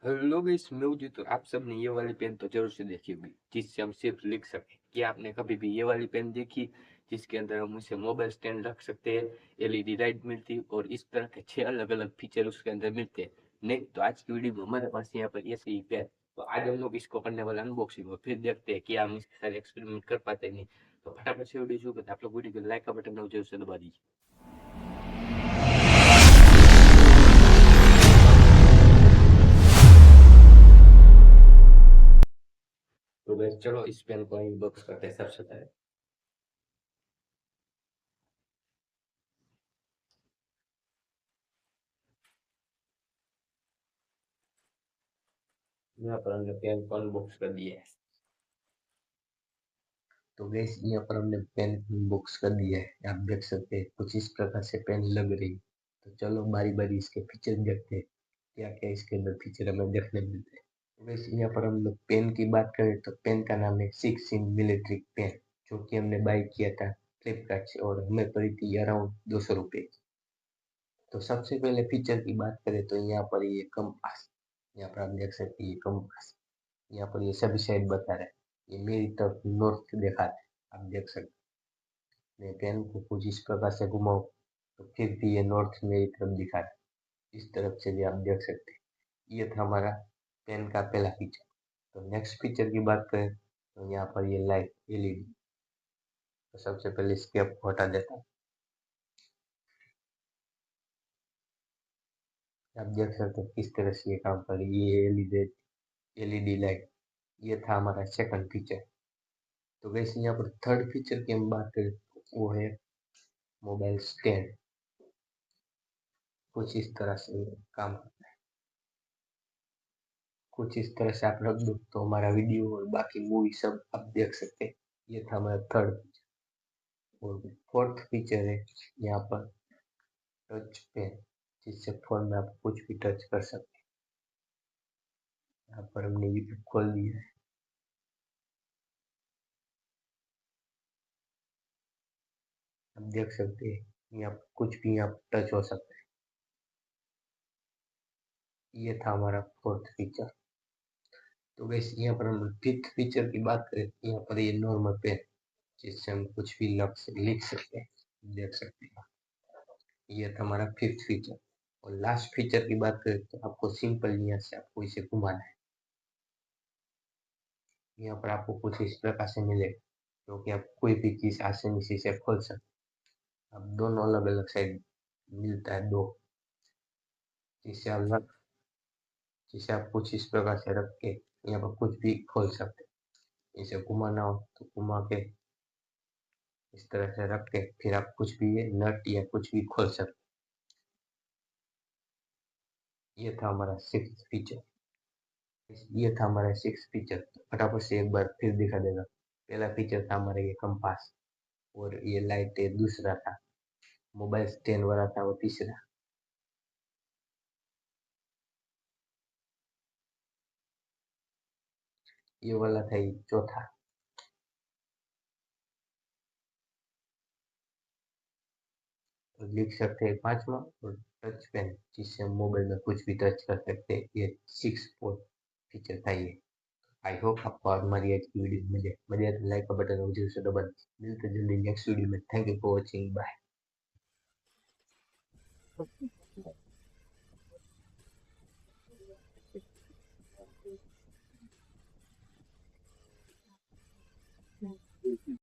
Hello guys, मैं हूं जी। तो आप सबने ये वाली पेन तो जरूर से देखी होगी जिससे हम सिर्फ लिख सकें। क्या आपने कभी भी ये वाली पेन देखी जिसके अंदर हम उसे मोबाइल स्टैंड रख सकते हैं, एलईडी लाइट मिलती और इस तरह के 6 अलग अलग फीचर उसके अंदर मिलते हैं? नहीं तो आज की वीडियो में हमारे पास यहाँ पर ऐसी ही पेन। तो आज हम लोग इसको करने वाले अनबॉक्सिंग और फिर देखते हैं कि हम इसके साथ एक्सपेरिमेंट कर पाते हैं नहीं। तो फटाफट से वीडियो शुरू करते हैं। आप लोग वीडियो को लाइक का बटन जरूर से दबा दीजिए। तो बस चलो इस पेन को अनबॉक्स करते हैं सबसे पहले। यहाँ पर हमने पेन को अनबॉक्स कर दिया है। तो गैस यहाँ पर हमने पेन बॉक्स कर दिया है। आप देख सकते हैं कुछ इस प्रकार से पेन लग रही। तो चलो बारी बारी इसके फीचर देखते हैं, क्या क्या इसके अंदर फीचर हमें देखने मिलते हैं। तो गैस यहाँ पर हम लोग पेन की बात करें तो पेन का नाम है 6 इन मिलिट्री पेन, जो कि हमने बाई किया था फ्लिपकार्ट से और हमें पड़ी थी अराउंड 200 रुपये की। तो सबसे पहले फीचर की बात करें तो यहाँ पर ये कंपास, यहाँ पर आप देख सकते हैं ये कंपास। यहाँ पर ये सभी साइड बता रहा है। ये मेरी तरफ नॉर्थ दिखा रहा है, आप देख सकते हैं। मैं पेन को कुछ इस प्रकार से घुमाऊं तो फिर भी ये नॉर्थ मेरी तरफ दिखा रहा है। इस तरफ से भी आप देख सकते हैं। ये था हमारा पेन का पहला फीचर। तो नेक्स्ट फीचर की बात करें तो यहाँ पर ये लाइट एलईडी। तो सबसे पहले इसके आपको हटा देता हूँ। आप देख सकते हो किस तरह से ये काम कर रही है। ये एलईडी लाइट। ये था हमारा सेकंड फीचर। तो वैसे यहाँ पर थर्ड फीचर की हम बात करें तो वो है मोबाइल स्टैंड। कुछ इस तरह से काम, कुछ इस तरह से आप रख दो तो हमारा वीडियो और बाकी मूवी सब आप देख सकते हैं। ये था हमारा थर्ड फीचर। और फोर्थ फीचर है यहाँ पर टच पेन, जिससे फोन में आप कुछ भी टच कर सकते हैं। यहाँ पर हमने यूट्यूब खोल दिया है। आप देख सकते हैं यहाँ पर कुछ भी यहाँ पर टच हो सकता है। ये था हमारा फोर्थ फीचर। तो वैसे यहाँ पर हम फिफ्थ फीचर की बात करें तो यहाँ पर ये नॉर्मल पेन, जिससे हम कुछ भी लिख सकते हैं, देख सकते हैं। ये था हमारा फिफ्थ फीचर। और लास्ट फीचर की बात करें तो आपको सिंपल यहाँ से आपको इसे घुमाना है। यहाँ पर आपको कुछ इस प्रकार से मिलेगा, क्योंकि आप कोई भी चीज आसानी से इसे खोल सकते हैं। अब दोनों अलग अलग साइड मिलता है दो, जिसे आप रख जिसे आप कुछ इस प्रकार से रख के यहाँ पर कुछ भी खोल सकते हैं। इसे घुमाना हो तो घुमा के इस तरह से रख के फिर आप कुछ भी ये नट या कुछ भी खोल सकते हैं। ये था हमारा सिक्स फीचर। ये था हमारा सिक्स फीचर। फटाफट से एक बार फिर दिखा देगा। पहला फीचर था हमारा ये कंपास, और ये लाइट है दूसरा था। मोबाइल स्टैंड वाला था वो तीसरा। ये वाला था ये चौथा। तो लिख सकते हैं पांचवा। और टच पेन, जिससे हम मोबाइल में कुछ भी टच कर सकते हैं। ये सिक्स फोर फीचर था ये। आई होप आपको हमारी आज की वीडियो मजे मजे आए तो लाइक का बटन जरूर से दबा दीजिए। मिलते हैं जल्दी नेक्स्ट वीडियो में। Thank you for watching. Bye.